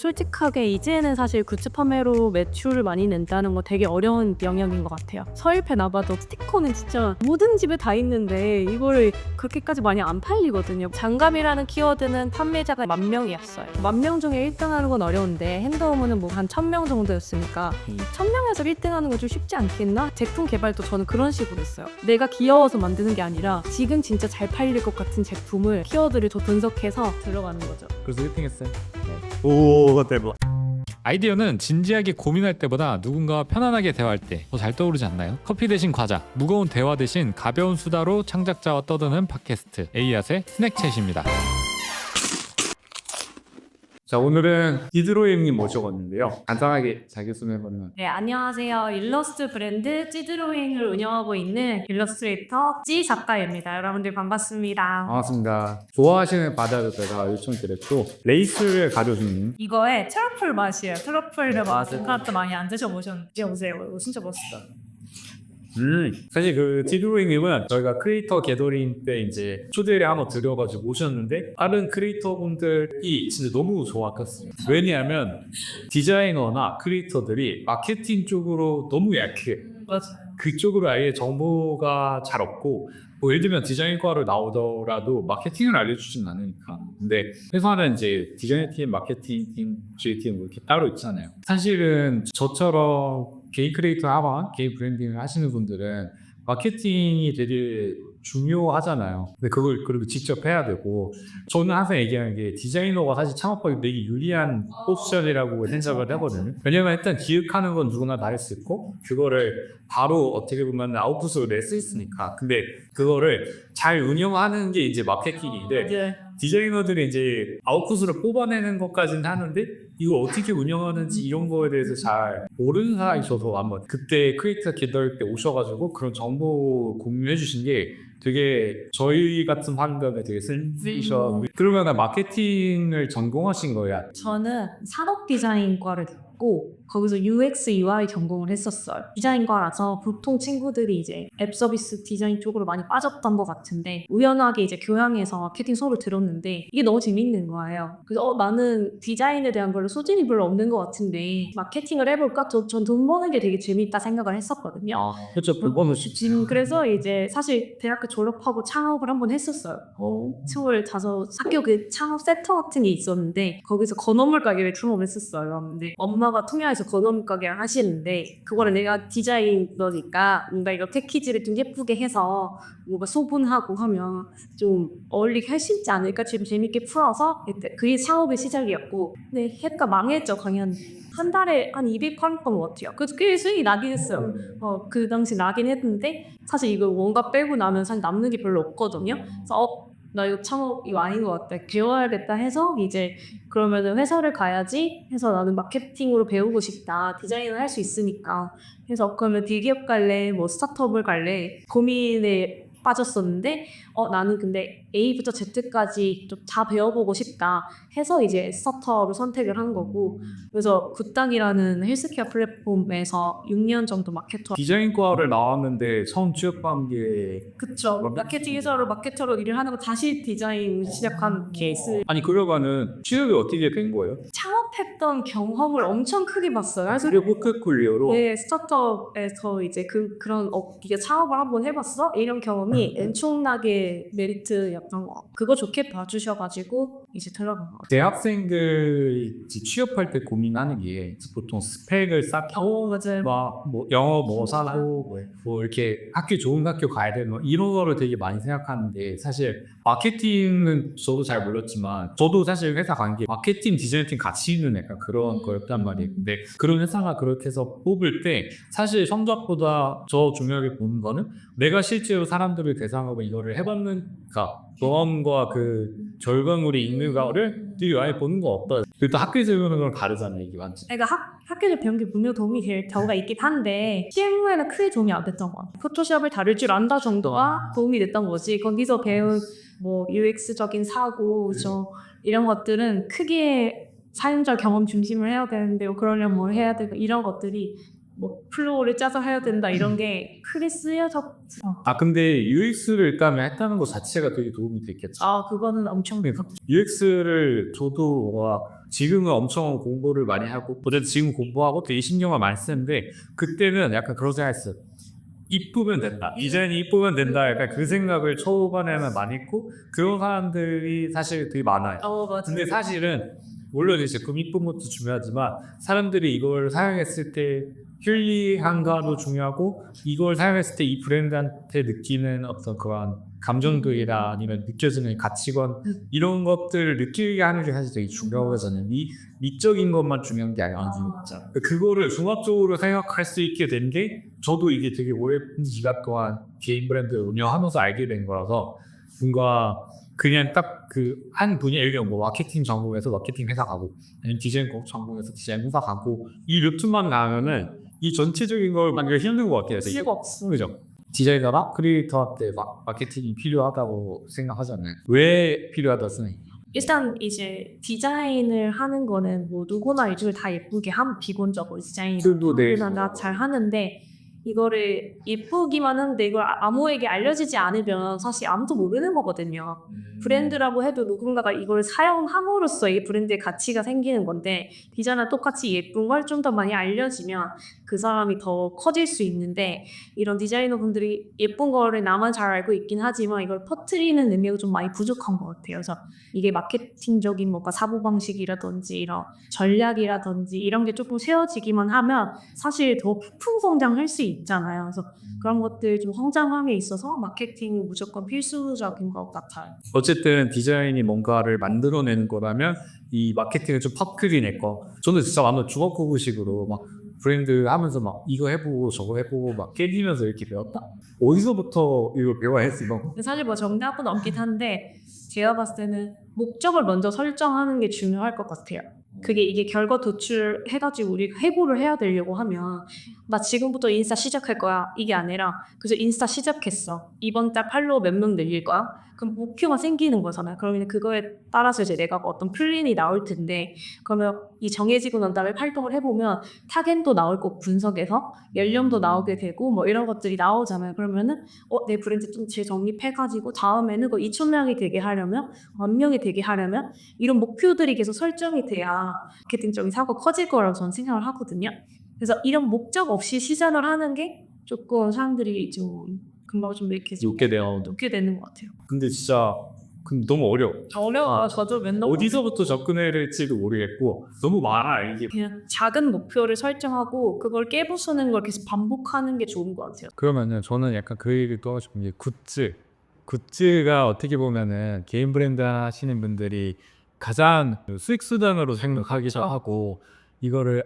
솔직하게 이제는 사실 굿즈 판매로 매출을 많이 낸다는 거 되게 어려운 영역인 것 같아요. 서울패 나봐도 스티커는 진짜 모든 집에 다 있는데 이거를 그렇게까지 많이 안 팔리거든요. 장갑이라는 키워드는 판매자가 10,000명이었어요. 10,000명 중에 1등하는 건 어려운데 핸드워머는 뭐 한 1,000명 정도였으니까 1,000명에서 1등하는 건 좀 쉽지 않겠나? 제품 개발도 저는 그런 식으로 했어요. 내가 귀여워서 만드는 게 아니라 지금 진짜 잘 팔릴 것 같은 제품을 키워드를 더 분석해서 들어가는 거죠. 그래서 1등 했어요. 네. 오 대박. 아이디어는 진지하게 고민할 때보다 누군가와 편안하게 대화할 때 더 잘 떠오르지 않나요? 커피 대신 과자, 무거운 대화 대신 가벼운 수다로 창작자와 떠드는 팟캐스트 에이앗의 스낵챗입니다. 자, 오늘은 디드로잉님 모셔봤는데요. 간단하게 자기소개해보면. 네, 안녕하세요. 일러스트 브랜드 찌드로잉을 운영하고 있는 일러스트레이터 찌 작가입니다. 여러분들 반갑습니다. 반갑습니다. 좋아하시는 바다를 제가 요청드렸고 레이스를 가져준 이거에 트러플 맛이에요. 트러플을 맛도 많이 안 드셔보셨는지 오세요. 이거 진짜 멋있다. 사실 그 디드로잉님은 저희가 크리에이터 게더링 때 이제 초대를 한번 드려가지고 모셨는데 다른 크리에이터분들이 진짜 너무 좋았겠어요. 왜냐하면 디자이너나 크리에이터들이 마케팅 쪽으로 너무 약해. 맞아요. 그쪽으로 아예 정보가 잘 없고 뭐 예를 들면 디자인과를 나오더라도 마케팅을 알려주진 않으니까. 근데 회사는 이제 디자인 팀, 마케팅 팀, GA 팀 이렇게 따로 있잖아요. 사실은 저처럼 개인 크리에이터 하거나 개인 브랜딩을 하시는 분들은 마케팅이 되게 중요하잖아요. 근데 그걸 그리고 직접 해야 되고 저는 항상 얘기하는 게 디자이너가 사실 창업하기 되게 유리한 옵션이라고 생각을 하거든요. 왜냐면 일단 기획하는 건 누구나 다 할 수 있고 그거를 바로 어떻게 보면 아웃풋으로 낼 수 있으니까. 근데 그거를 잘 운영하는 게 이제 마케팅인데 네. 디자이너들이 이제 아웃풋으로 뽑아내는 것까지는 하는데 이걸 어떻게 운영하는지 이런 거에 대해서 잘 모르는 사람이 있어서 한번 그때 크리에이터 게더링 때 오셔가지고 그런 정보 공유해 주신 게 되게 저희 같은 환경에 되게 센세이션. 그러면 마케팅을 전공하신 거야? 저는 산업 디자인과를 듣고 거기서 UX, UI 전공을 했었어요. 디자인과라서 보통 친구들이 이제 앱 서비스 디자인 쪽으로 많이 빠졌던 것 같은데 우연하게 이제 교양에서 마케팅 수업을 들었는데 이게 너무 재밌는 거예요. 그래서 나는 디자인에 대한 걸로 소질이 별로 없는 것 같은데 마케팅을 해볼까? 전 돈 버는 게 되게 재밌다 생각을 했었거든요. 그렇죠. 그거는 그래서 이제 사실 대학교 졸업하고 창업을 한번 했었어요. 25 학교 그 창업 센터 같은 게 있었는데 거기서 건어물 가게를 창업했었어요. 근데 엄마가 통영에서 건어물 가게를 하시는데 그거를 내가 디자이너니까 뭔가 이거 패키지를 좀 예쁘게 해서 뭔가 소분하고 하면 좀 어울리게 할 수 있지 않을까 좀 재밌게 풀어서 그게 창업의 시작이었고 근데 해가 망했죠. 강연 한 달에 한 200 팔았던 것 같아요. 그래서 꽤 수익이 나긴 했어요. 그 당시 나긴 했는데 사실 이거 원가 빼고 나면 사실 남는 게 별로 없거든요. 그래서 나 이거 창업 이거 아닌 것 같다. 배워야겠다 해서 이제 그러면은 회사를 가야지 해서 나는 마케팅으로 배우고 싶다. 디자인을 할 수 있으니까. 해서 그러면 대기업 갈래? 뭐 스타트업을 갈래? 고민에 빠졌었는데 나는 근데 A부터 Z까지 좀 다 배워보고 싶다 해서 이제 스타트업을 선택을 한 거고 그래서 굿당이라는 헬스케어 플랫폼에서 6년 정도 마케터 디자인과를 나왔는데 처음 취업한 게 그쵸 마케팅 회사로 마케터로 일을 하는 거 다시 디자인 시작한 케이스 아니 그러면은 취업이 어떻게 된 거예요? 창업했던 경험을 엄청 크게 봤어요. 그래서 그리고 포크콜리오로 네, 스타트업에서 이제 그런 이게 창업을 한번 해봤어? 이런 경험이 엄청나게 메리트였던 거. 그거 좋게 봐주셔가지고 이제 들어간 거. 대학생들이 이제 취업할 때 고민하는 게 보통 스펙을 쌓고 맞아요. 뭐 영어 뭐 사고 뭐 이렇게 학교 좋은 학교 가야 되는 뭐 이런 거를 되게 많이 생각하는데 사실 마케팅은 저도 잘 몰랐지만 저도 사실 회사 간 게 마케팅 디자인팀 같이 있는 약간 그런 거였단 말이에요. 근데 그런 회사가 그렇게 해서 뽑을 때 사실 성적보다 더 중요하게 보는 거는 내가 실제로 사람들을 대상으로 이거를 해봤는가 경험과 그 결과물이 있는 거를 되게 많이 보는 거 없다. 그리고 또 학교에서 배우는 거랑 다르잖아요. 이게 완전. 그러니까 학교에서 배운 게 분명 도움이 될 경우가 있긴 한데 실무에는 크게 도움이 안 됐던 거 같아요. 포토샵을 다룰 줄 안다 정도가 도움이 됐던 거지 거기서 배운 뭐 UX적인 사고 이런 것들은 크게 사용자 경험 중심을 해야 되는데 그러려면 뭘 해야 되고 이런 것들이 뭐 플로우를 짜서 해야 된다 이런 게 크게 쓰여졌어. 근데 UX를 일단 했다는 것 자체가 되게 도움이 됐겠죠. 그거는 엄청 UX를 저도 지금은 엄청 공부를 많이 하고 어쨌든 지금 공부하고 되게 신경을 많이 쓰는데 그때는 약간 그런 생각했어요. 이쁘면 된다. 디자인이 이쁘면 된다. 약간 그 생각을 초반에는 많이 했고 그런 사람들이 사실 되게 많아요. 맞아. 근데 사실은 물론 이제 제품 이쁜 것도 중요하지만 사람들이 이걸 사용했을 때 편리한가도 중요하고 이걸 사용했을 때 이 브랜드한테 느끼는 어떤 그런 감정들이나 아니면 느껴지는 가치관 이런 것들을 느끼게 하는 게 사실 되게 중요하고 저는 이 미적인 것만 중요한 게 아니라 맞아. 그거를 종합적으로 생각할 수 있게 된 게 저도 이게 되게 오랜 기간 동안 개인 브랜드 운영하면서 알게 된 거라서 뭔가 그냥 딱 그 한 분야 예를 들면 뭐 마케팅 전공에서 마케팅 회사 가고 아니면 디자인 전공에서 디자인 회사 가고 이 루트만 나면은 이 전체적인 걸 만들기 힘든 것 같아요. 필요가 없어. 그죠? 디자이너나 크리에이터한테 마케팅이 필요하다고 생각하잖아요. 왜 필요하다고 생각해요? 일단 이제 디자인을 하는 거는 뭐 누구나 요즘에 다 예쁘게 하면 기본적으로 디자인 네. 나 잘 하는데 이거를 예쁘기만 하는데 이걸 아무에게 알려지지 않으면 사실 아무도 모르는 거거든요. 브랜드라고 해도 누군가가 이걸 사용함으로써 이 브랜드의 가치가 생기는 건데 디자인은 똑같이 예쁜 걸 좀 더 많이 알려지면 그 사람이 더 커질 수 있는데 이런 디자이너 분들이 예쁜 거를 나만 잘 알고 있긴 하지만 이걸 퍼뜨리는 능력이 좀 많이 부족한 것 같아요. 그래서 이게 마케팅적인 뭔가 사고방식이라든지 이런 전략이라든지 이런 게 조금 세워지기만 하면 사실 더 폭풍성장할 수 있잖아요. 그래서 그런 것들 좀 성장함에 있어서 마케팅은 무조건 필수적인 것 같아요. 어쨌든 디자인이 뭔가를 만들어내는 거라면 이 마케팅을 좀 퍼뜨리낼 거. 저는 진짜 완전 주먹구구식으로 막 브랜드 하면서 막 이거 해보고 저거 해보고 막 깨지면서 이렇게 배웠다. 어디서부터 이걸 배워야 했어 이거? 근데 사실 뭐 정답은 없긴 한데 제가 봤을 때는 목적을 먼저 설정하는 게 중요할 것 같아요. 그게 이게 결과 도출해가지고 우리가 해고를 해야 되려고 하면 나 지금부터 인스타 시작할 거야 이게 아니라 그래서 인스타 시작했어 이번 달 팔로워 몇 명 늘릴 거야 그럼 목표가 생기는 거잖아요. 그러면 그거에 따라서 이제 내가 어떤 플랜이 나올 텐데 그러면 이 정해지고 난 다음에 활동을 해보면 타겟도 나올 거고 분석해서 연령도 나오게 되고 뭐 이런 것들이 나오잖아요. 그러면은 내 브랜드 좀 재정립해가지고 다음에는 그 2,000명이 되게 하려면 1,000명이 되게 하려면 이런 목표들이 계속 설정이 돼야 마케팅적인 사고가 커질 거라고 저는 생각을 하거든요. 그래서 이런 목적 없이 시작을 하는 게 조금 사람들이 좀 금방 좀 이렇게 좀 웃게 돼요. 웃게 되는 것 같아요. 근데 진짜 너무 어려워. 어려워요. 저도 맨날 어디서부터 접근해야 될지도 모르겠고 너무 많아 이게. 그냥 작은 목표를 설정하고 그걸 깨부수는 걸 계속 반복하는 게 좋은 것 같아요. 그러면은 저는 약간 그 얘기를 또 하고 싶은 게 굿즈가 어떻게 보면은 개인 브랜드 하시는 분들이 가장 수익 수단으로 생각하기도 하고 이거를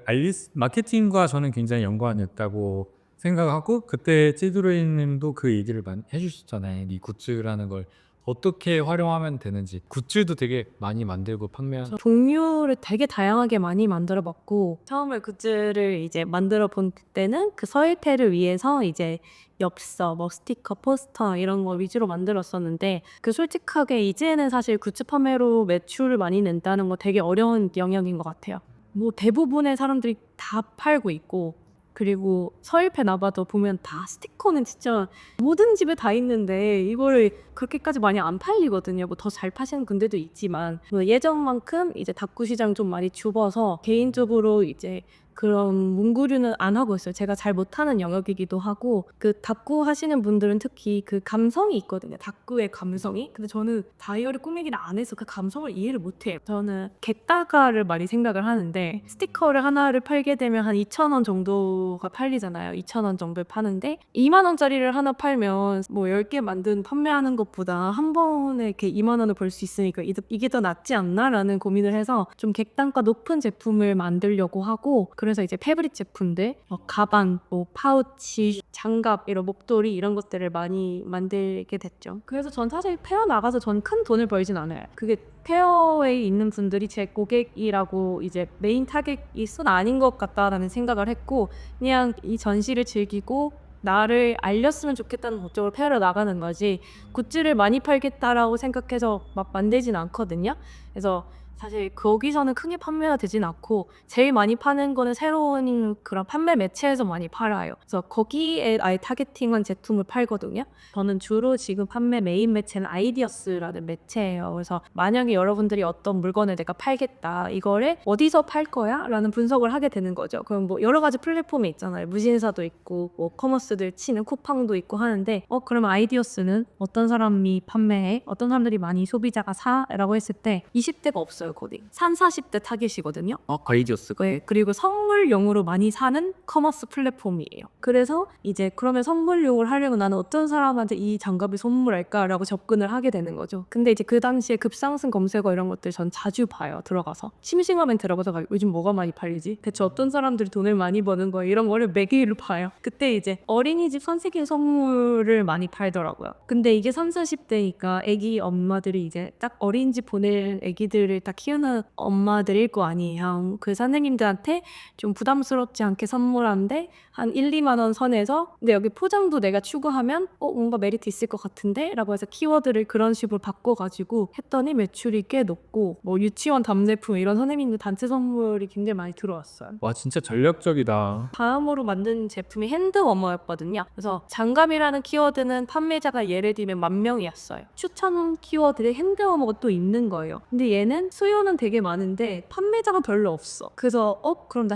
마케팅과 저는 굉장히 연관이 있다고 생각하고 그때 찌두레님도 그 얘기를 많이 해주셨잖아요. 이 굿즈라는 걸 어떻게 활용하면 되는지. 굿즈도 되게 많이 만들고 판매하는. 종류를 되게 다양하게 많이 만들어 봤고 처음에 굿즈를 이제 만들어 본 때는 그 서예태를 위해서 이제 엽서, 뭐 스티커, 포스터 이런 거 위주로 만들었었는데 그 솔직하게 이제는 사실 굿즈 판매로 매출을 많이 낸다는 거 되게 어려운 영역인 것 같아요. 뭐 대부분의 사람들이 다 팔고 있고 그리고 서일패 나봐도 보면 다 스티커는 진짜 모든 집에 다 있는데 이거를 그렇게까지 많이 안 팔리거든요. 뭐 더 잘 파시는 분들도 있지만 뭐 예전만큼 이제 다꾸 시장 좀 많이 좁아서 개인적으로 이제 그런 문구류는 안 하고 있어요. 제가 잘 못하는 영역이기도 하고 그 다꾸 하시는 분들은 특히 그 감성이 있거든요. 다꾸의 감성이. 근데 저는 다이어리 꾸미기를 안 해서 그 감성을 이해를 못해요. 저는 객다가를 많이 생각을 하는데 스티커를 하나를 팔게 되면 한 2,000원 정도가 팔리잖아요. 2,000원 정도를 파는데 2만 원짜리를 하나 팔면 뭐 10개 판매하는 것보다 한 번에 이렇게 2만 원을 벌 수 있으니까 이게 더 낫지 않나라는 고민을 해서 좀 객단가 높은 제품을 만들려고 하고 그래서 이제 패브릭 제품들, 가방, 뭐 파우치, 장갑, 이런 목도리 이런 것들을 많이 만들게 됐죠. 그래서 전 사실 페어 나가서 전 큰 돈을 벌진 않아요. 그게 페어에 있는 분들이 제 고객이라고 이제 메인 타겟이 쏜 아닌 것 같다라는 생각을 했고 그냥 이 전시를 즐기고 나를 알렸으면 좋겠다는 목적으로 페어를 나가는 거지 굿즈를 많이 팔겠다라고 생각해서 막 만들진 않거든요. 그래서 사실 거기서는 크게 판매가 되진 않고 제일 많이 파는 거는 새로운 그런 판매 매체에서 많이 팔아요. 그래서 거기에 아예 타겟팅한 제품을 팔거든요. 저는 주로 지금 판매 메인 매체는 아이디어스라는 매체예요. 그래서 만약에 여러분들이 어떤 물건을 내가 팔겠다, 이거를 어디서 팔 거야? 라는 분석을 하게 되는 거죠. 그럼 뭐 여러 가지 플랫폼이 있잖아요. 무신사도 있고 뭐 커머스들 치는 쿠팡도 있고 하는데 그러면 아이디어스는 어떤 사람이 판매해? 어떤 사람들이 많이 소비자가 사? 라고 했을 때 20대가 없어요. 거의 30, 40대 타겟이거든요. 아이디어스가 네, 그리고 선물용으로 많이 사는 커머스 플랫폼이에요. 그래서 이제 그러면 선물용을 하려면 나는 어떤 사람한테 이 장갑을 선물할까라고 접근을 하게 되는 거죠. 근데 이제 그 당시에 급상승 검색어 이런 것들 전 자주 봐요. 들어가서 심심하면 들어가서 요즘 뭐가 많이 팔리지? 대체 어떤 사람들이 돈을 많이 버는 거야? 이런 거를 매개로 봐요. 그때 이제 어린이집 선생님 선물을 많이 팔더라고요. 근데 이게 30, 40대니까 애기 엄마들이 이제 딱 어린이집 보낼 애기들을 딱 키우는 엄마들일 거 아니에요. 그 선생님들한테 좀 부담스럽지 않게 선물하는데 한 1, 2만 원 선에서 근데 여기 포장도 내가 추구하면 뭔가 메리트 있을 것 같은데? 라고 해서 키워드를 그런 식으로 바꿔가지고 했더니 매출이 꽤 높고 뭐 유치원 답례품 이런 선생님들 단체 선물이 굉장히 많이 들어왔어요. 와 진짜 전략적이다. 다음으로 만든 제품이 핸드워머였거든요. 그래서 장갑이라는 키워드는 판매자가 예를 들면 10,000명이었어요. 추천 키워드에 핸드워머가 또 있는 거예요. 근데 얘는 수요는 되게 많은데 판매자가 별로 없어. 그래서 그럼 나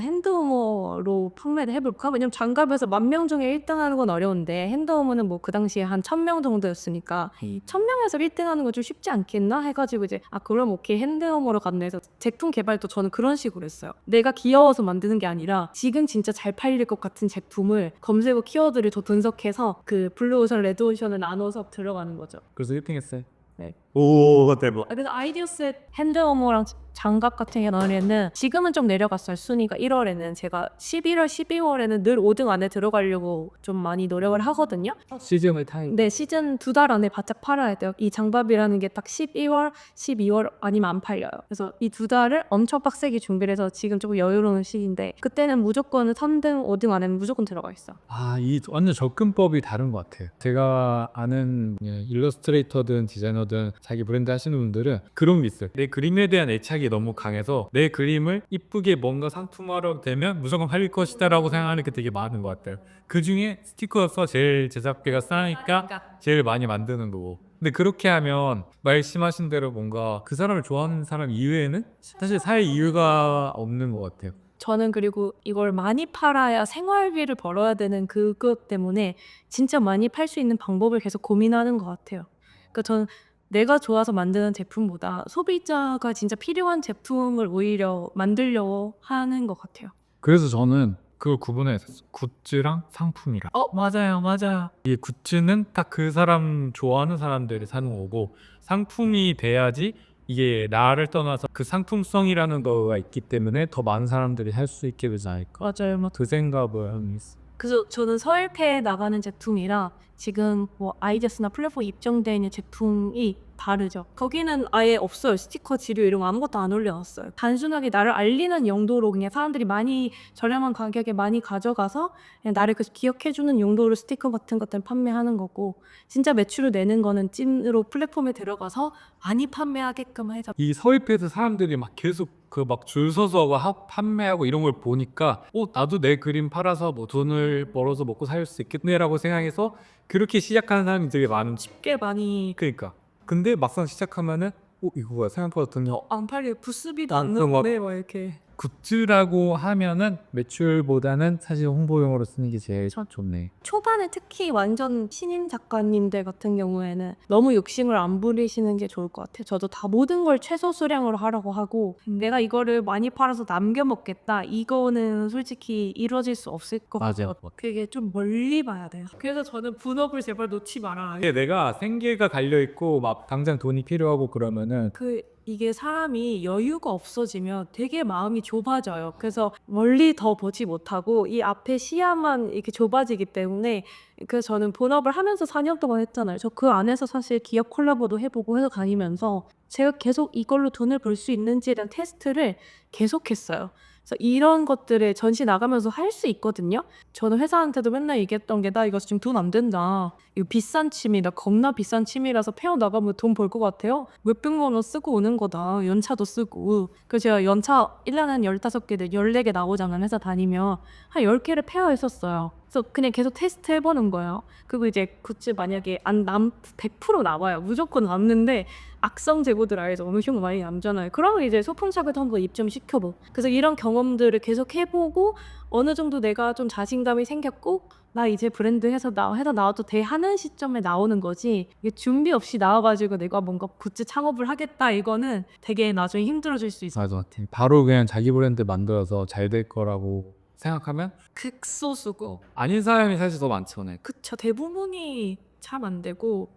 핸드워머로 판매를 해볼까? 왜냐면 장갑에서 10,000명 중에 1등 하는 건 어려운데 핸드워머는 뭐 그 당시에 한 1,000명 정도였으니까 1,000명에서 1등 하는 건 좀 쉽지 않겠나? 해가지고 이제 그럼 오케이 핸드워머로 갔네 해서 제품 개발도 저는 그런 식으로 했어요. 내가 귀여워서 만드는 게 아니라 지금 진짜 잘 팔릴 것 같은 제품을 검색어 키워드를 더 분석해서 그 블루오션, 레드오션을 나눠서 들어가는 거죠. 그래서 1등 했어요. 네. 오 대박. 그래서 아이디어스의 핸드워머랑 장갑 같은 경우에는 지금은 좀 내려갔어요. 순위가 1월에는 제가 11월, 12월에는 늘 5등 안에 들어가려고 좀 많이 노력을 하거든요. 시즌을 타임. 네, 시즌 2달 안에 바짝 팔아야 돼요. 이 장갑이라는 게 딱 11월, 12월 아니면 안 팔려요. 그래서 이 2달을 엄청 빡세게 준비를 해서 지금 조금 여유로운 시기인데 그때는 무조건 3등, 5등 안에는 무조건 들어가 있어. 이 완전 접근법이 다른 것 같아요. 제가 아는 일러스트레이터든 디자이너든 자기 브랜드 하시는 분들은 그런 게 있어요. 내 그림에 대한 애착이 너무 강해서 내 그림을 이쁘게 뭔가 상품화로 되면 무조건 팔릴 것이다 라고 생각하는 게 되게 많은 것 같아요. 그 중에 스티커여서 제일 제작비가 싸니까 제일 많이 만드는 거고. 근데 그렇게 하면 말씀하신 대로 뭔가 그 사람을 좋아하는 사람 이외에는 사실 살 이유가 없는 것 같아요. 저는 그리고 이걸 많이 팔아야 생활비를 벌어야 되는 그것 때문에 진짜 많이 팔 수 있는 방법을 계속 고민하는 것 같아요. 그러니까 저는 내가 좋아서 만드는 제품보다 소비자가 진짜 필요한 제품을 오히려 만들려고 하는 것 같아요. 그래서 저는 그걸 구분했었어. 굿즈랑 상품이랑. 맞아요. 이 굿즈는 딱 그 사람 좋아하는 사람들이 사는 거고 상품이 돼야지 이게 나를 떠나서 그 상품성이라는 거가 있기 때문에 더 많은 사람들이 할 수 있게 되지 않을까. 맞아요. 그 생각을 하고 있어. 그래서 저는 서울패에 나가는 제품이랑 지금 뭐 아이디어스나 플랫폼 입점되어 있는 제품이 다르죠. 거기는 아예 없어요. 스티커 지류 이런 거 아무것도 안 올려놨어요. 단순하게 나를 알리는 용도로 그냥 사람들이 많이 저렴한 가격에 많이 가져가서 그냥 나를 기억해주는 용도로 스티커 같은 것들 판매하는 거고 진짜 매출을 내는 거는 찐으로 플랫폼에 들어가서 많이 판매하게끔 해서 이 서울패에서 사람들이 막 계속 그 막 줄 서서 판매하고 이런 걸 보니까 나도 내 그림 팔아서 뭐 돈을 벌어서 먹고 살 수 있겠네라고 생각해서 그렇게 시작하는 사람이 되게 많은지. 꽤 많이 그러니까 근데 막상 시작하면은 이거가 생각보다 돈이 안 팔려 부스비도 안 안 넣어. 넣네 막 이렇게 굿즈라고 하면은 매출보다는 사실 홍보용으로 쓰는 게 제일 좋네. 초반에 특히 완전 신인 작가님들 같은 경우에는 너무 욕심을 안 부리시는 게 좋을 것 같아요. 저도 다 모든 걸 최소 수량으로 하라고 하고 내가 이거를 많이 팔아서 남겨 먹겠다 이거는 솔직히 이루어질 수 없을 것 맞아요. 같아요. 그게 좀 멀리 봐야 돼요. 그래서 저는 분업을 제발 놓지 마라. 이게 내가 생계가 갈려 있고 막 당장 돈이 필요하고 그러면은 이게 사람이 여유가 없어지면 되게 마음이 좁아져요. 그래서 멀리 더 보지 못하고 이 앞에 시야만 이렇게 좁아지기 때문에 그래서 저는 본업을 하면서 4년 동안 했잖아요. 저 그 안에서 사실 기업 콜라보도 해보고 해서 다니면서 제가 계속 이걸로 돈을 벌 수 있는지에 대한 테스트를 계속했어요. 그래서 이런 것들을 전시 나가면서 할 수 있거든요. 저는 회사한테도 맨날 얘기했던 게 나 이거 지금 돈 안 된다. 이거 비싼 취미다. 겁나 비싼 취미라서 페어 나가면 돈 벌 것 같아요. 몇백만 원 쓰고 오는 거다. 연차도 쓰고. 그래서 제가 연차 1년에 한 15개, 14개 나오잖아요. 회사 다니면. 한 10개를 페어 했었어요. 그래서 그냥 계속 테스트 해보는 거예요. 그리고 이제 굿즈 만약에 100% 나와요. 무조건 남는데 악성 재고들 알죠? 엄청 많이 남잖아요. 그러면 이제 소품샵에도 한번 입점시켜보고. 그래서 이런 경험들을 계속 해보고 어느 정도 내가 좀 자신감이 생겼고 나 이제 브랜드 해서 나와도 돼 하는 시점에 나오는 거지. 이게 준비 없이 나와가지고 내가 뭔가 굿즈 창업을 하겠다 이거는 되게 나중에 힘들어질 수 있어요. 맞아. 바로 그냥 자기 브랜드 만들어서 잘 될 거라고 생각하면 극소수고. 아닌 사람이 사실 더 많잖아요. 그쵸. 대부분이 참 안 되고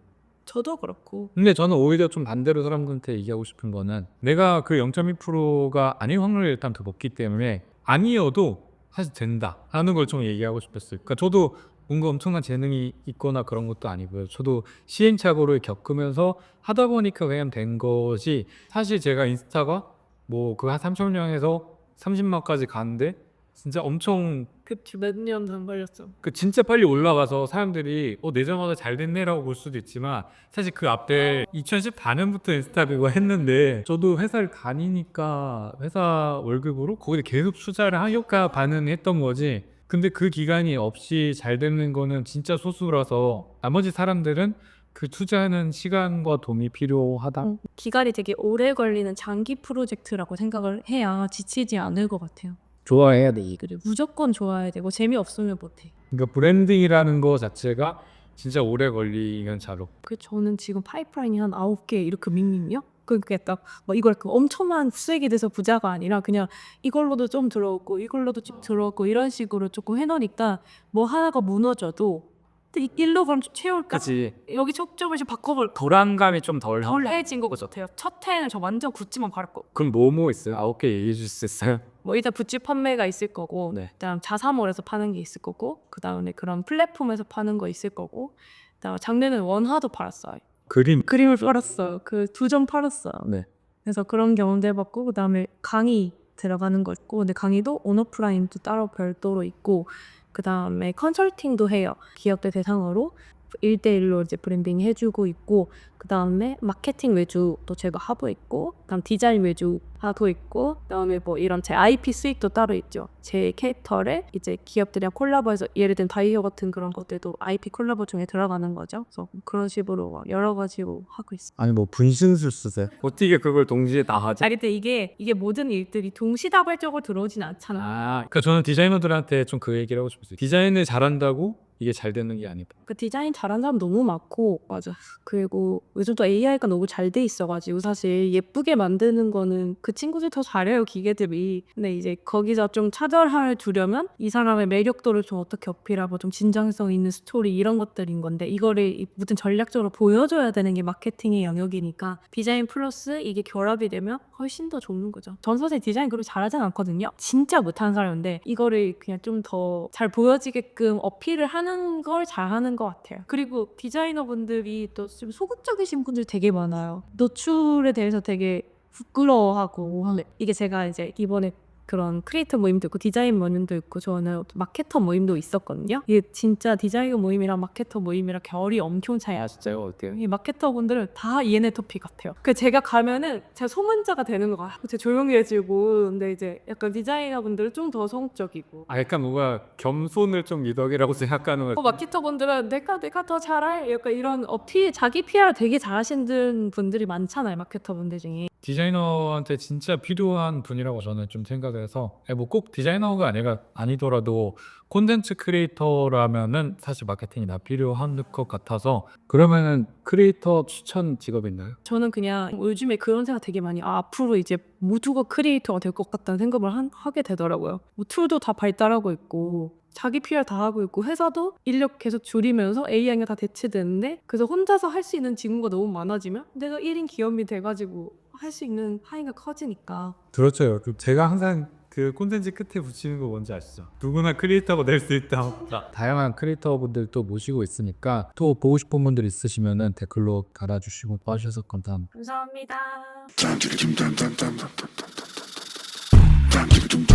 저도 그렇고. 근데 저는 오히려 좀 반대로 사람들한테 얘기하고 싶은 거는 내가 그 0.2%가 아닐 확률이 일단 더 높기 때문에 아니어도 사실 된다 하는 걸 좀 얘기하고 싶었어요. 그러니까 저도 뭔가 엄청난 재능이 있거나 그런 것도 아니고요. 저도 시행착오를 겪으면서 하다 보니까 그냥 된 것이 사실 제가 인스타가 뭐 그 한 3,000명에서 30만까지 가는데 진짜 엄청 그치. 몇 년 안 걸렸죠. 그 진짜 빨리 올라가서 사람들이 내자마자 잘 됐네라고 볼 수도 있지만 사실 그 앞에 2014년부터 인스타 그거 했는데 저도 회사를 다니니까 회사 월급으로 거기에 계속 투자를 하니까 반응했던 거지. 근데 그 기간이 없이 잘 되는 거는 진짜 소수라서 나머지 사람들은 그 투자하는 시간과 돈이 필요하다. 기간이 되게 오래 걸리는 장기 프로젝트라고 생각을 해야 지치지 않을 것 같아요. 좋아해야 돼. 그리고 무조건 좋아야 되고 재미없으면 못해. 그러니까 브랜딩이라는 거 자체가 진짜 오래 걸리면 잘 없고. 그 저는 지금 파이프라인이 한 9개 이렇게 밍밍이요? 그게 딱 뭐 이걸 엄청난 수익이 돼서 부자가 아니라 그냥 이걸로도 좀 들어오고 이걸로도 좀 들어오고 이런 식으로 조금 해놓으니까 뭐 하나가 무너져도 근데 이 일로 그럼 채울까? 그치. 여기 초점을 좀 바꿔볼까? 불안감이 좀 덜. 덜 해진 것 같아요. 첫 해는 저 완전 굿즈만 팔았고 그럼 뭐 있어요? 9개 얘기해 줄 수 있어요? 뭐 일단 굿즈 판매가 있을 거고 네. 그다음 자사몰에서 파는 게 있을 거고 그다음에 그런 플랫폼에서 파는 거 있을 거고 그다음 작년에는 원화도 팔았어요. 그림을 팔았어요. 그 2점 팔았어요. 네. 그래서 그런 경험도 해봤고 그다음에 강의 들어가는 거 있고 근데 강의도 온오프라인도 따로 별도로 있고 그다음에 컨설팅도 해요. 기업들 대상으로 1대1로 이제 브랜딩 해주고 있고 그다음에 마케팅 외주도 제가 하고 있고 그다음 디자인 외주 하고 있고 그다음에 뭐 이런 제 IP 수익도 따로 있죠. 제 캐릭터를 이제 기업들이랑 콜라보해서 예를 들면 다이어 같은 그런 것들도 IP 콜라보 중에 들어가는 거죠. 그래서 그런 식으로 막 여러 가지로 하고 있어요. 아니 뭐 분신술 쓰세요? 어떻게 그걸 동시에 다 하지? 아 근데 이게 모든 일들이 동시다발적으로 들어오진 않잖아. 그러니까 저는 디자이너들한테 좀 그 얘기를 하고 싶었어요. 디자인을 잘한다고 이게 잘 되는 게 아니다. 그 디자인 잘하는 사람 너무 많고 맞아. 그리고 요즘 또 AI가 너무 잘 돼 있어가지고 사실 예쁘게 만드는 거는 그 친구들 더 잘해요 기계들이. 근데 이제 거기서 좀 차별화를 두려면 이 사람의 매력도를 좀 어떻게 어필하고 좀 진정성 있는 스토리 이런 것들인 건데 이거를 무슨 전략적으로 보여줘야 되는 게 마케팅의 영역이니까 디자인 플러스 이게 결합이 되면 훨씬 더 좋은 거죠. 전 사실 디자인 그렇게 잘하진 않거든요. 진짜 못하는 사람인데 이거를 그냥 좀 더 잘 보여지게끔 어필을 하는 걸 잘하는 것 같아요. 그리고 디자이너분들이 또 좀 소극적이신 분들 되게 많아요. 노출에 대해서 되게 부끄러워하고 이게 제가 이제 이번에 그런 크리에이터 모임도 있고 디자인 모임도 있고 저는 마케터 모임도 있었거든요. 이게 진짜 디자이너 모임이랑 마케터 모임이랑 결이 엄청 차이 나셨어요. 어때요? 이 마케터 분들은 다 ENFP 같아요. 그 제가 가면은 제가 소문자가 되는 거야. 제가 조용해지고 근데 이제 약간 디자이너 분들은 좀 더 성적이고 약간 뭔가 겸손을 좀 미덕이라고 생각하는 거. 마케터 분들은 내가 더 잘할 약간 이런 어필 자기 PR 되게 잘하시는 분들이 많잖아요. 마케터 분들 중에. 디자이너한테 진짜 필요한 분이라고 저는 좀 생각해서 뭐 꼭 디자이너가 아니더라도 콘텐츠 크리에이터라면은 사실 마케팅이 다 필요한 것 같아서 그러면은 크리에이터 추천 직업이 있나요? 저는 그냥 요즘에 그런 생각 되게 많이 앞으로 이제 모두가 크리에이터가 될 것 같다는 생각을 하게 되더라고요. 뭐 툴도 다 발달하고 있고 자기 PR 다 하고 있고 회사도 인력 계속 줄이면서 AI가 다 대체되는데 그래서 혼자서 할 수 있는 직무가 너무 많아지면 내가 1인 기업이 돼가지고 할 수 있는 파이가 커지니까 그렇죠. 제가 항상 그 콘텐츠 끝에 붙이는 거 뭔지 아시죠? 누구나 크리에이터가 될 수 있다. 다양한 크리에이터분들 또 모시고 있으니까 또 보고 싶은 분들 있으시면은 댓글로 달아주시고 봐주셔서 감사합니다. 감사합니다. 짠, 찌릿, 짠, 짠, 짠, 짠, 짠, 짠, 짠, 짠, 짠, 짠,